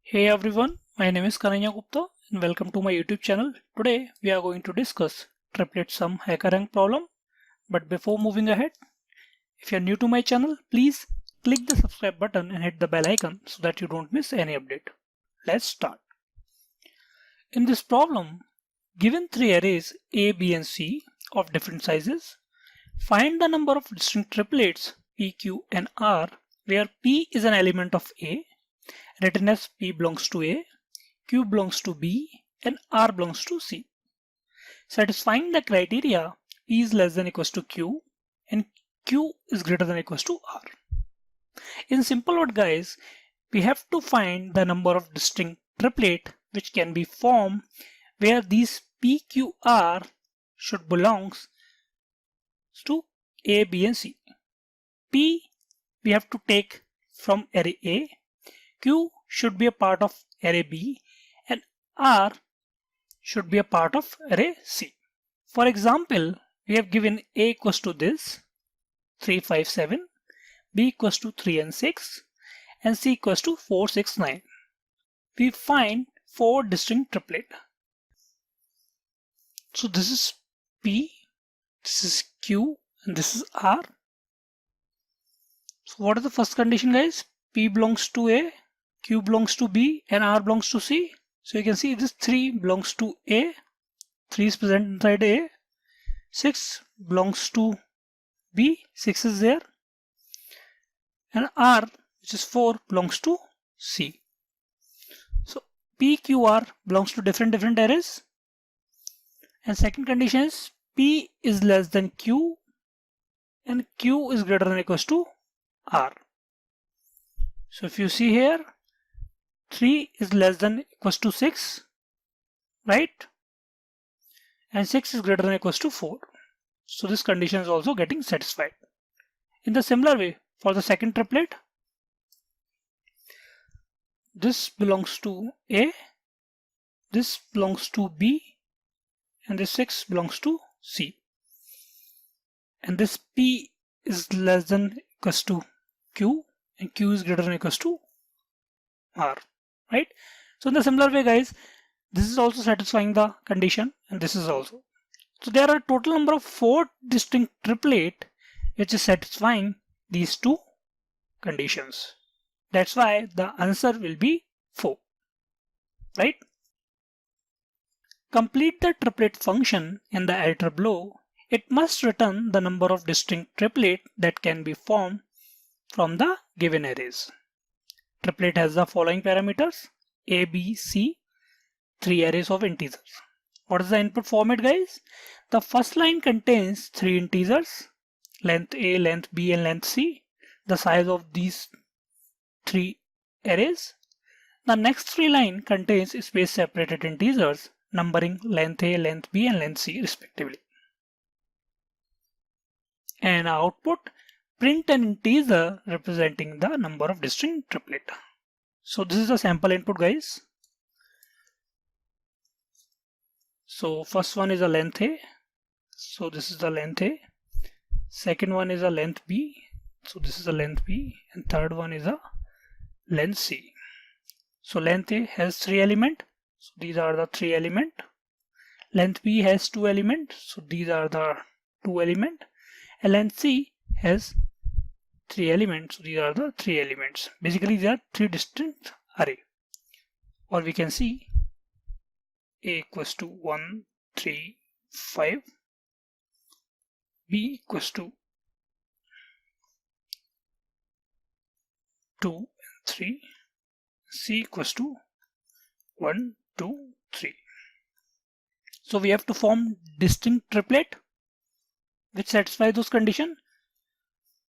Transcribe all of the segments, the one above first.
Hey everyone, my name is Kanahaiya Gupta and welcome to my YouTube channel. Today we are going to discuss triplet sum Hackerrank problem. But before moving ahead, if you are new to my channel, please click the subscribe button and hit the bell icon so that you don't miss any update. Let's start. In this problem, given three arrays A, B and C of different sizes, find the number of distinct triplets P, Q and R where P is an element of A, written as P belongs to A, Q belongs to B and R belongs to C. Satisfying the criteria P is less than equals to Q and Q is greater than equals to R. In simple word guys, we have to find the number of distinct triplet which can be formed where these P, Q, R should belongs to A, B and C. P we have to take from array A, Q should be a part of array B and R should be a part of array C. For example, we have given A equals to this 3, 5, 7, B equals to 3 and 6 and C equals to 4, 6, 9. We find four distinct triplet. So this is P, this is Q and this is R. So what is the first condition guys? P belongs to A, Q belongs to B and R belongs to C. So you can see this 3 belongs to A, 3 is present inside A, 6 belongs to B, 6 is there, and R which is 4 belongs to C. So P, Q, R belongs to different arrays. And second condition is P is less than Q and Q is greater than equals to R. So if you see here, 3 is less than equals to 6, right? And 6 is greater than equals to 4. So this condition is also getting satisfied. In the similar way, for the second triplet, this belongs to A, this belongs to B, and this 6 belongs to C. And this P is less than equals to Q and Q is greater than equals to R, right? So in the similar way guys, this is also satisfying the condition and this is also. So there are a total number of 4 distinct triplet which is satisfying these two conditions. That's why the answer will be 4, right? Complete the triplet function in the editor below. It must return the number of distinct triplet that can be formed from the given arrays. Triplet has the following parameters: A, B, C, 3 arrays of integers. What is the input format guys? The first line contains 3 integers, length A, length B and length C, the size of these 3 arrays. The next 3 line contains space separated integers numbering length A, length B and length C respectively. And output, print an integer representing the number of distinct triplet. So this is a sample input guys. So first one is a length A. So this is the length A. Second one is a length B. So this is a length B. And third one is a length C. So length A has 3 elements. So these are the 3 elements. Length B has 2 elements. So these are the 2 elements. And length C has 3 elements. So these are the 3 elements. Basically, there are 3 distinct array. Or we can see A equals to 1, 3, 5. B equals to 2 and 3. C equals to 1, 2, 3. So we have to form distinct triplet which satisfy those conditions.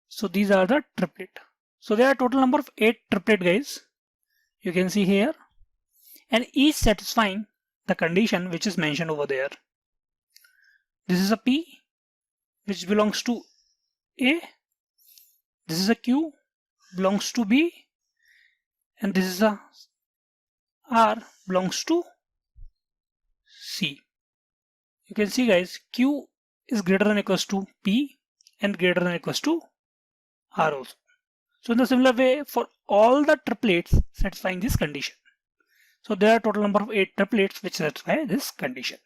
So these are the triplet. So there are a total number of 8 triplet guys. You can see here, and each satisfying the condition which is mentioned over there. This is a P which belongs to A. This is a Q belongs to B, and this is a R belongs to C. You can see guys, Q is greater than equals to P and greater than equals to R also. So in the similar way, for all the triplets satisfying this condition. So there are total number of 8 triplets which satisfy this condition.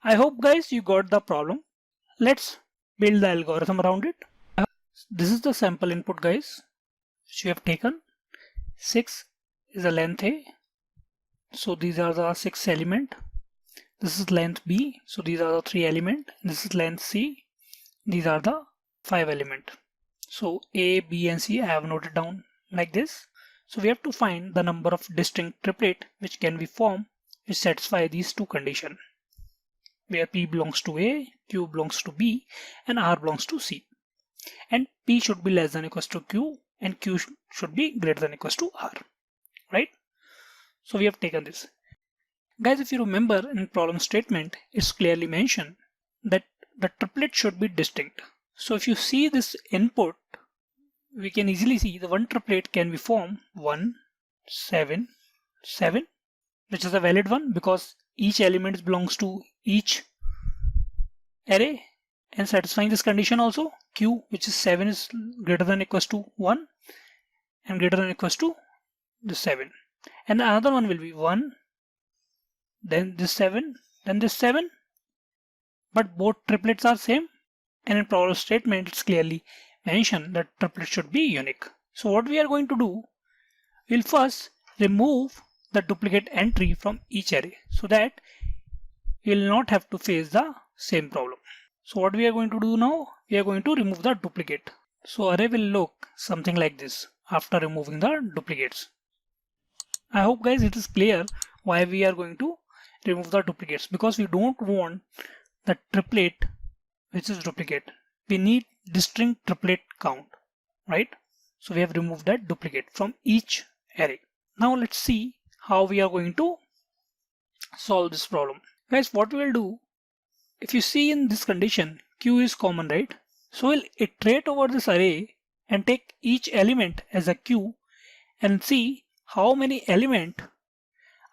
I hope guys you got the problem. Let's build the algorithm around it. This is the sample input guys which we have taken. 6 is the length A. So these are the 6 element. This is length B. So these are the 3 element. This is length C. These are the 5 element. So A, B and C I have noted down like this. So we have to find the number of distinct triplet which can be formed which satisfy these two conditions, where P belongs to A, Q belongs to B and R belongs to C. And P should be less than or equals to Q and Q should be greater than or equals to R, right? So we have taken this. Guys, if you remember in problem statement, it's clearly mentioned that the triplet should be distinct. So if you see this input, we can easily see the one triplet can be formed 1, 7, 7, which is a valid one because each element belongs to each array and satisfying this condition also. Q, which is 7, is greater than or equals to 1 and greater than or equals to this 7. And another one will be 1, then this 7, then this 7. But both triplets are same, and in problem statement it's clearly mentioned that triplet should be unique. So what we are going to do, we'll first remove the duplicate entry from each array so that we will not have to face the same problem. So what we are going to do now, we are going to remove the duplicate. So array will look something like this after removing the duplicates. I hope guys it is clear why we are going to remove the duplicates, because we don't want the triplet which is duplicate. We need distinct triplet count, right? So we have removed that duplicate from each array. Now let's see how we are going to solve this problem. Guys, what we will do, if you see in this condition, Q is common, right? So we'll iterate over this array and take each element as a Q and see how many elements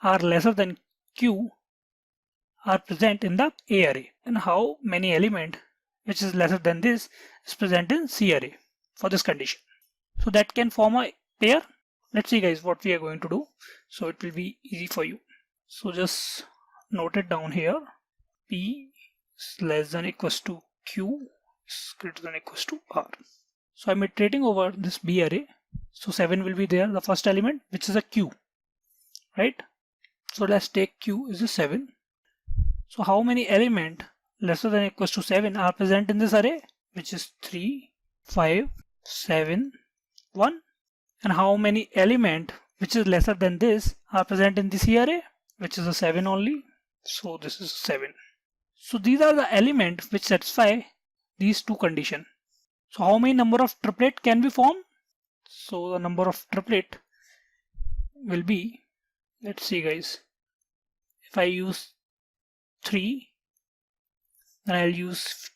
are lesser than Q are present in the A array and how many elements which is lesser than this is present in C array for this condition. So that can form a pair. Let's see guys what we are going to do. So it will be easy for you. So just note it down here. P is less than or equals to Q is greater than or equals to R. So I'm iterating over this B array. So 7 will be there, the first element, which is a Q, right? So let's take Q is a 7. So how many elements lesser than or equals to 7 are present in this array, which is 3, 5, 7, 1. And how many elements which is lesser than this are present in this array, which is a 7 only. So this is 7. So these are the elements which satisfy these two conditions. So how many number of triplet can be formed? So the number of triplet will be, let's see guys, if I use 3, then I'll use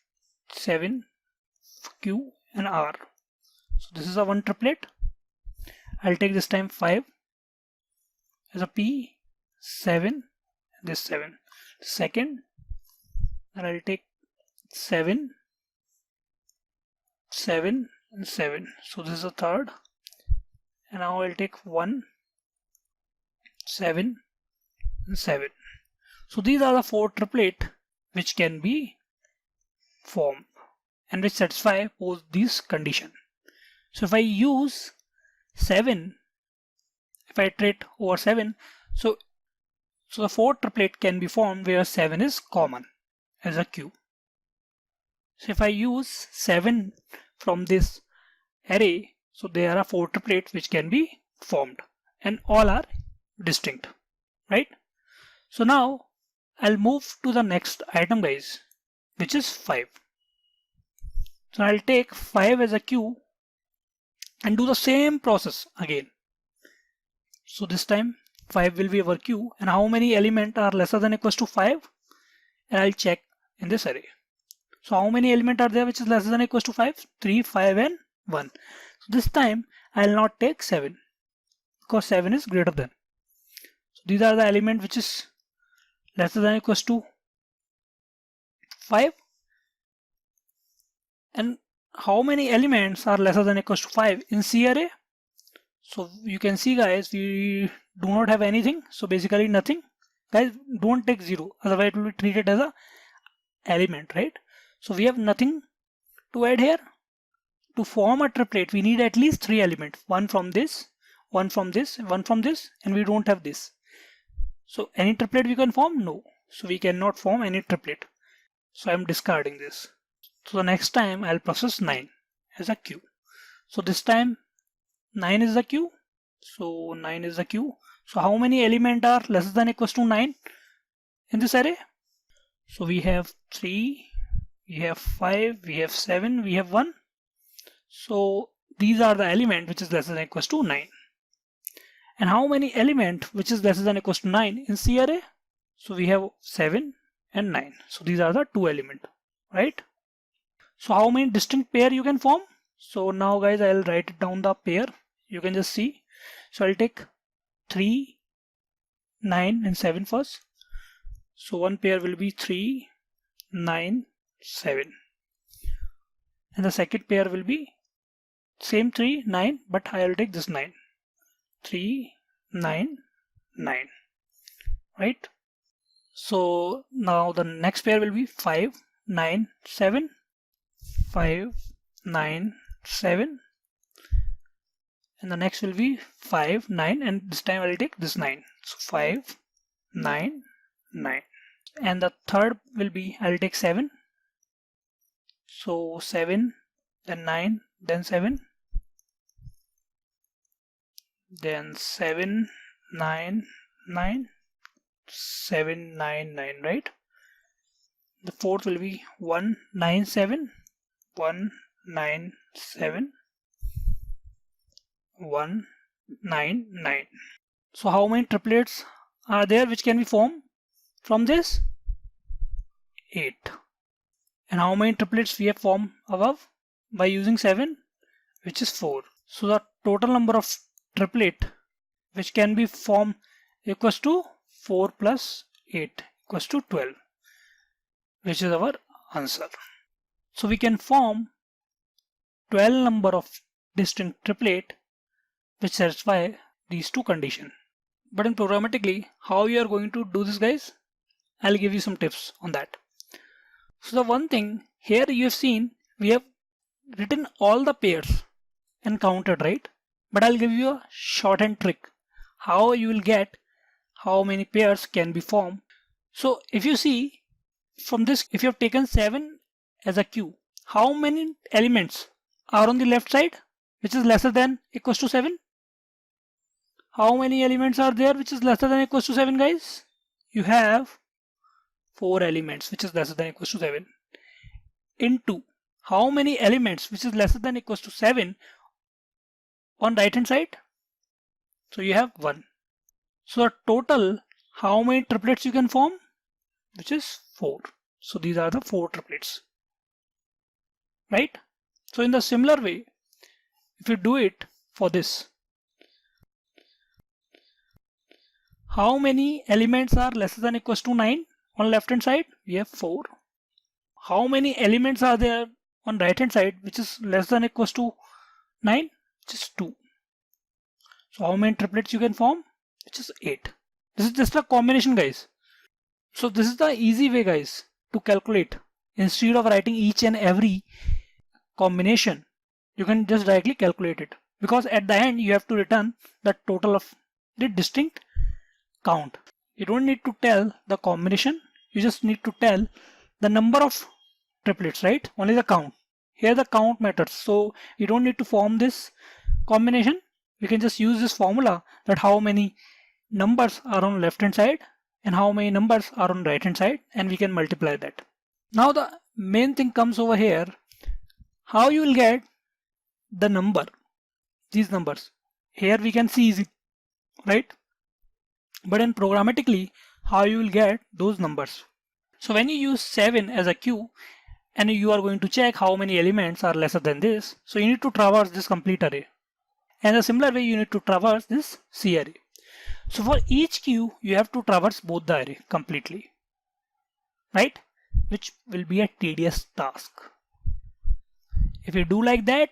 7, Q and R. So this is a one triplet. I'll take this time 5 as a P, 7, this 7. Second, and I'll take 7, 7 and 7. So this is a third. And now I'll take 1, 7 and 7. So these are the 4 triplet which can be formed and which satisfy both these conditions. So if I use 7, if I iterate over 7, so the 4 triplet can be formed where 7 is common as a Q. So if I use 7 from this array, so there are 4 triplets which can be formed and all are distinct, right? So now I'll move to the next item guys, which is 5. So I'll take 5 as a Q and do the same process again. So this time 5 will be our Q, and how many elements are lesser than or equals to 5? And I'll check in this array. So how many elements are there which is lesser than or equals to 5? 3, 5 and 1. So this time I'll not take 7 because 7 is greater than. So these are the elements which is lesser than or equals to 5. And how many elements are lesser than or equals to 5 in C array? So you can see guys, we do not have anything, so basically nothing. Guys, don't take 0, otherwise it will be treated as a element, right? So we have nothing to add here. To form a triplet, we need at least 3 elements. One from this, one from this, one from this, and we don't have this. So any triplet we can form? No. So we cannot form any triplet. So I'm discarding this. So the next time I'll process 9 as a queue. So this time 9 is the queue. So 9 is the queue. So how many elements are less than equals to 9 in this array? So we have 3, we have 5, we have 7, we have 1. So these are the element which is less than equals to 9. And how many element which is less than equals to 9 in C array? So we have 7 and 9. So these are the 2 element, right? So how many distinct pair you can form? So now guys, I'll write it down the pair. You can just see. So I'll take 3, 9 and 7 first. So one pair will be 3, 9, 7. And the second pair will be same 3, 9, but I'll take this 9. 3, 9, 9, right? So now the next pair will be 5, 9, 7, 5, 9, 7, and the next will be 5, 9, and this time I'll take this 9. So 5, 9, 9, and the third will be I'll take 7. So 7, then 9, then 7, then 7, 9, 9, 7, 9, 9, right? The fourth will be 1, 9, 7, 1, 9, 7, 1, 9, 9. So how many triplets are there which can be formed from this? 8. And how many triplets we have formed above by using 7, which is 4. So the total number of triplet which can be formed equals to 4 plus 8 equals to 12, which is our answer. So we can form 12 number of distinct triplet which satisfy these two conditions. But in programmatically, how you are going to do this, guys? I'll give you some tips on that. So the one thing here you have seen, we have written all the pairs and counted, right? But I'll give you a shorthand trick how you will get how many pairs can be formed. So if you see from this, if you have taken 7 as a queue, how many elements are on the left side which is lesser than equals to 7? How many elements are there which is lesser than equals to 7, guys? You have 4 elements which is lesser than equals to 7. Into how many elements which is lesser than equals to 7 on right hand side? So you have 1. So the total, how many triplets you can form? Which is 4. So these are the 4 triplets, right? So in the similar way, if you do it for this, how many elements are lesser than equals to 9 on left hand side? We have 4. How many elements are there on right hand side which is less than equals to 9? Which is 2. So how many triplets you can form? Which is 8. This is just a combination, guys. So this is the easy way, guys, to calculate. Instead of writing each and every combination, you can just directly calculate it, because at the end you have to return the total of the distinct count. You don't need to tell the combination, you just need to tell the number of triplets, right? Only the count. Here the count matters, so you don't need to form this combination. We can just use this formula that how many numbers are on left hand side and how many numbers are on right hand side, and we can multiply that. Now the main thing comes over here, how you will get the number, these numbers. Here we can see easy, right? But in programmatically, how you will get those numbers. So when you use 7 as a queue and you are going to check how many elements are lesser than this, so you need to traverse this complete array. And a similar way you need to traverse this C array. So for each queue you have to traverse both the array completely, right? Which will be a tedious task. If you do like that,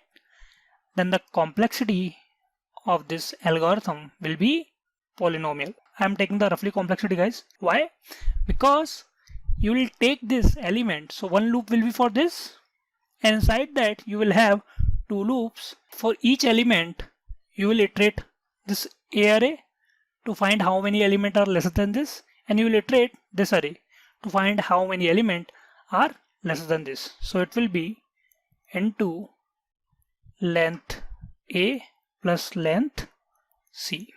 then the complexity of this algorithm will be polynomial. I am taking the roughly complexity, guys. Why? Because you will take this element. So one loop will be for this, and inside that you will have two loops. For each element, you will iterate this A array to find how many elements are lesser than this, and you will iterate this array to find how many elements are lesser than this. So it will be into length A plus length C.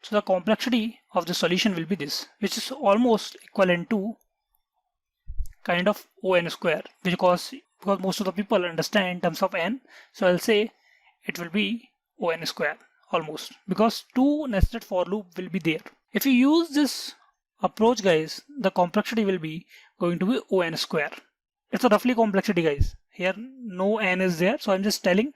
So the complexity of the solution will be this, which is almost equivalent to kind of O(n) square, because most of the people understand in terms of n. So I'll say it will be O(n) square almost, because two nested for loop will be there. If you use this approach, guys, the complexity will be going to be O(n) square. It's a roughly complexity, guys. Here no n is there, so I'm just telling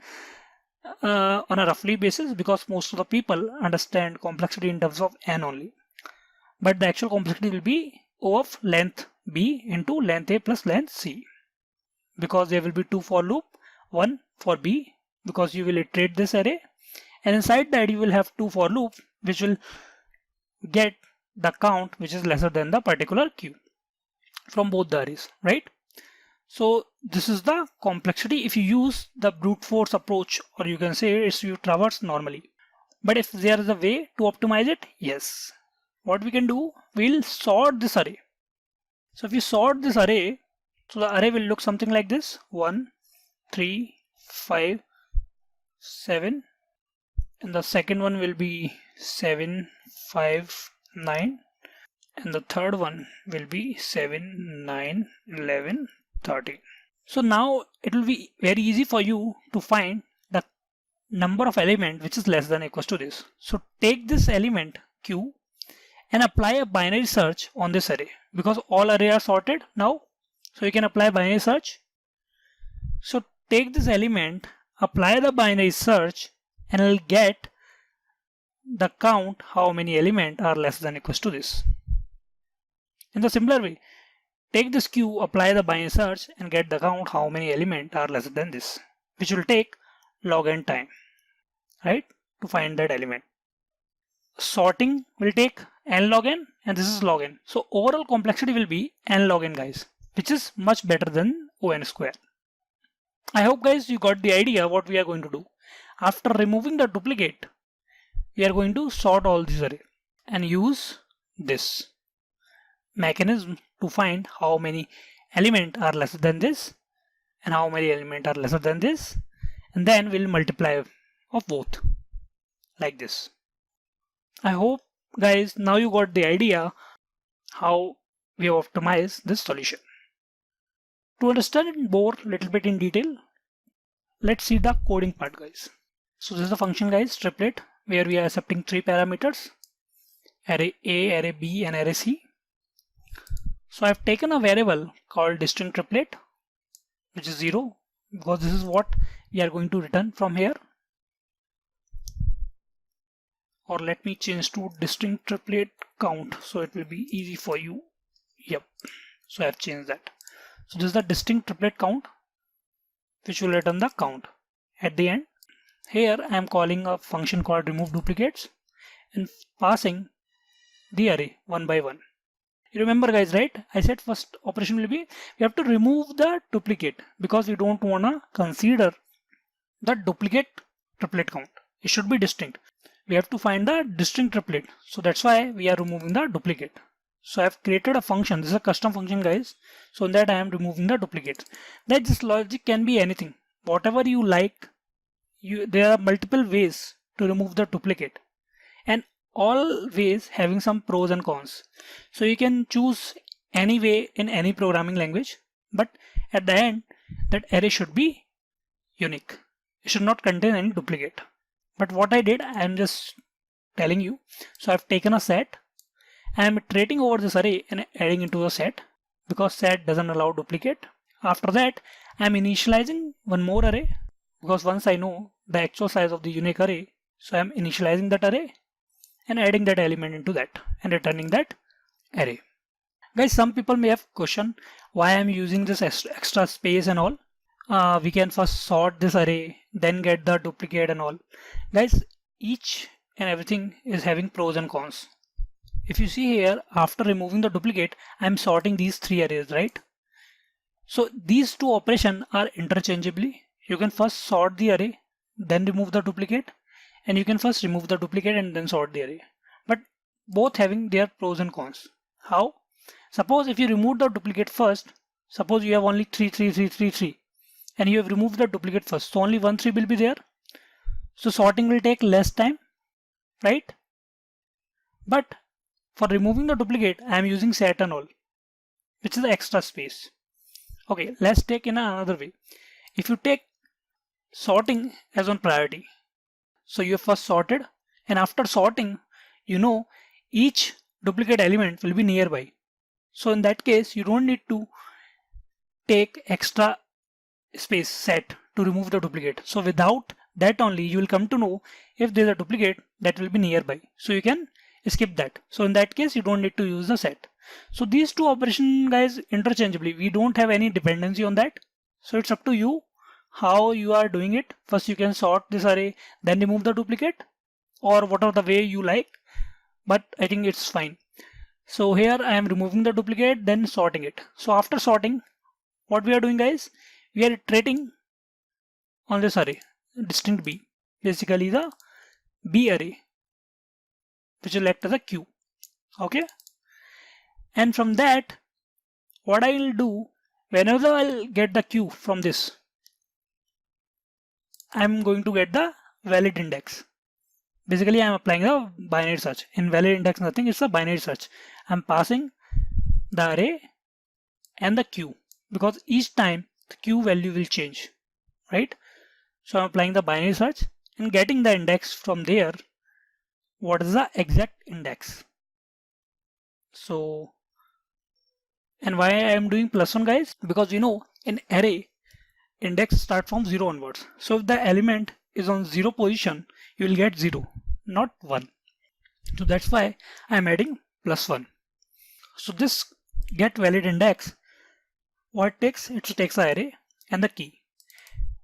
on a roughly basis, because most of the people understand complexity in terms of n only. But the actual complexity will be O of length B into length A plus length C, because there will be two for loop, one for B, because you will iterate this array, and inside that you will have two for loop which will get the count which is lesser than the particular Q from both the arrays, right? So this is the complexity if you use the brute force approach, or you can say it's you traverse normally. But if there is a way to optimize it, yes. What we can do, we'll sort this array. So if you sort this array, so the array will look something like this: 1, 3, 5, 7, and the second one will be 7, 5, 9, and the third one will be 7, 9, 11, 13. So now it will be very easy for you to find the number of element which is less than or equals to this. So take this element Q and apply a binary search on this array, because all arrays are sorted now. So you can apply binary search. So take this element, apply the binary search, and it'll get the count how many elements are less than or equals to this. In the similar way, take this Q, apply the binary search, and get the count how many elements are less than this, which will take log n time, right, to find that element. Sorting will take nlogn, and this is log n. So overall complexity will be nlogn, guys, which is much better than O(n) square. I hope, guys, you got the idea what we are going to do. After removing the duplicate, we are going to sort all these array and use this mechanism to find how many elements are lesser than this and how many elements are lesser than this, and then we'll multiply of both like this. I hope, guys, now you got the idea how we have optimized this solution. To understand it more little bit in detail, let's see the coding part, guys. So this is the function, guys, triplet, where we are accepting three parameters: array A, array B, and array C. So I've taken a variable called distinct triplet, which is 0, because this is what we are going to return from here. Or let me change to distinct triplet count, so it will be easy for you. Yep, so I've changed that. So this is the distinct triplet count, which will return the count at the end. Here I am calling a function called remove duplicates and passing the array one by one. You remember, guys, right? I said first operation will be we have to remove the duplicate, because we don't want to consider the duplicate triplet count. It should be distinct. We have to find the distinct triplet. So that's why we are removing the duplicate. So I have created a function. This is a custom function, guys. So in that I am removing the duplicate. That this logic can be anything. Whatever you like. There are multiple ways to remove the duplicate, and all ways having some pros and cons. So you can choose any way in any programming language, but at the end that array should be unique. It should not contain any duplicate. But what I did, I am just telling you. So I've taken a set. I am iterating over this array and adding into a set, because set doesn't allow duplicate. After that, I am initializing one more array, because once I know the actual size of the unique array, so I am initializing that array and adding that element into that and returning that array. Guys, some people may have question why I am using this extra space and all. We can first sort this array, then get the duplicate and all. Guys, each and everything is having pros and cons. if you see here, after removing the duplicate, I'm sorting these three arrays, right? So these two operations are interchangeably. You can first sort the array, then remove the duplicate, and you can first remove the duplicate and then sort the array. But both having their pros and cons. How? Suppose if you remove the duplicate first, suppose you have only 3, 3, 3, 3, 3, and you have removed the duplicate first, so only 1, 3 will be there. So sorting will take less time, right? But for removing the duplicate, I am using set and all, which is the extra space. Okay, let's take in another way. If you take sorting as on priority, so you have first sorted, and after sorting, you know each duplicate element will be nearby. So in that case, you don't need to take extra space set to remove the duplicate. So without that only, you will come to know if there is a duplicate that will be nearby. So you can skip that. So in that case, you don't need to use the set. So these two operations, guys, interchangeably, we don't have any dependency on that. So it's up to you how you are doing it. First you can sort this array, then remove the duplicate, or whatever the way you like, but I think it's fine. So here I am removing the duplicate, then sorting it. So after sorting, what we are doing, guys, we are iterating on this array, distinct B, basically the B array, which will act as a queue. Okay, and from that, what I will do, whenever I'll get the queue from this, I'm going to get the valid index. Basically, I'm applying a binary search. In valid index, nothing, it's a binary search. I'm passing the array and the queue, because each time the queue value will change, right? So I'm applying the binary search and getting the index from there. What is the exact index? So, and why I am doing +1, guys? Because in array, index start from 0 onwards. So if the element is on 0 position, you will get 0, not 1. So that's why I am adding +1. So this get valid index, what it takes? It takes the array and the key.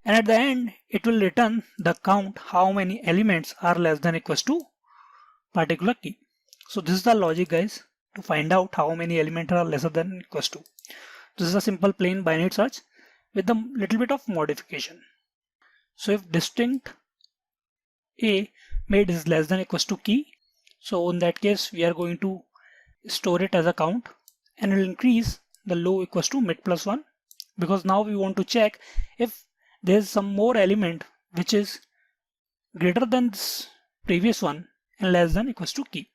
And at the end, it will return the count, how many elements are less than equals to particular key. So this is the logic, guys, to find out how many elements are lesser than equals to. This is a simple plain binary search with a little bit of modification. So if distinct A made is less than equals to key, so in that case we are going to store it as a count, and it will increase the low equals to mid +1, because now we want to check if there is some more element which is greater than this previous one and less than equals to key.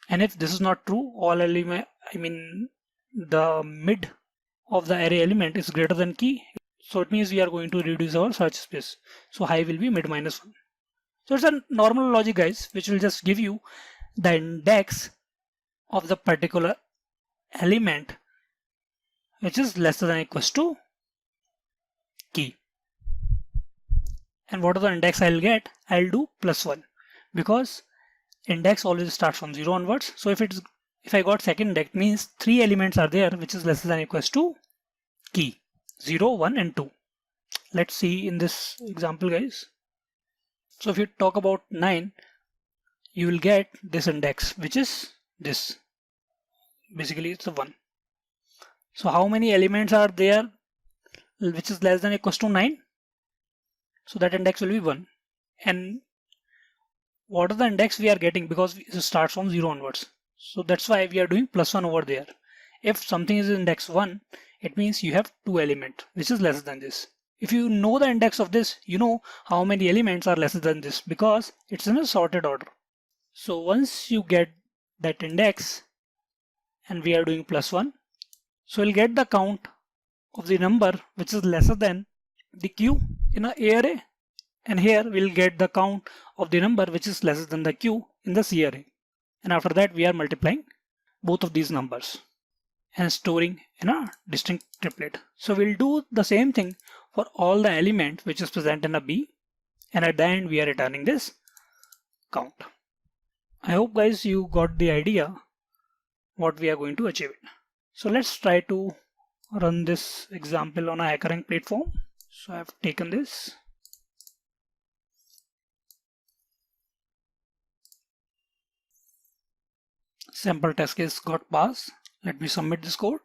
And if this is not true, all element, the mid of the array element is greater than key, so it means we are going to reduce our search space. So high will be mid -1. So it's a normal logic, guys, which will just give you the index of the particular element which is lesser than equals to key. And what is the index I'll get? I'll do +1, because index always starts from 0 onwards. So if I got second index, means 3 elements are there which is less than equals to key, 0, 1 and 2. Let's see in this example, guys. So if you talk about 9, you will get this index, which is this. Basically it's a 1. So how many elements are there which is less than equals to 9? So that index will be 1. And what is the index we are getting? Because it starts from 0 onwards. So that's why we are doing +1 over there. If something is index 1, it means you have 2 elements which is less than this. If you know the index of this, you know how many elements are lesser than this, because it's in a sorted order. So once you get that index, and we are doing +1, so we'll get the count of the number which is lesser than the queue in a A array, and here we'll get the count of the number which is lesser than the queue in the C array. And after that we are multiplying both of these numbers and storing in a distinct triplet. So we'll do the same thing for all the element which is present in a B, and at the end we are returning this count. I hope, guys, you got the idea what we are going to achieve. So let's try to run this example on a Hackerrank platform. So I've taken this. Sample test case got passed. Let me submit this code.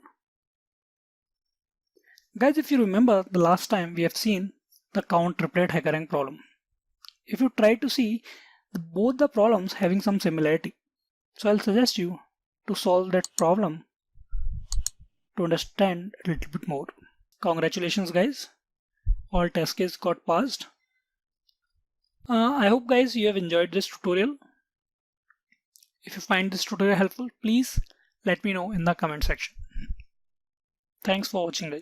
Guys, if you remember the last time we have seen the count triplet Hackerrank problem. If you try to see both the problems having some similarity, so I'll suggest you to solve that problem to understand a little bit more. Congratulations guys, all test case got passed. I hope guys you have enjoyed this tutorial. If you find this tutorial helpful, please let me know in the comment section. Thanks for watching guys.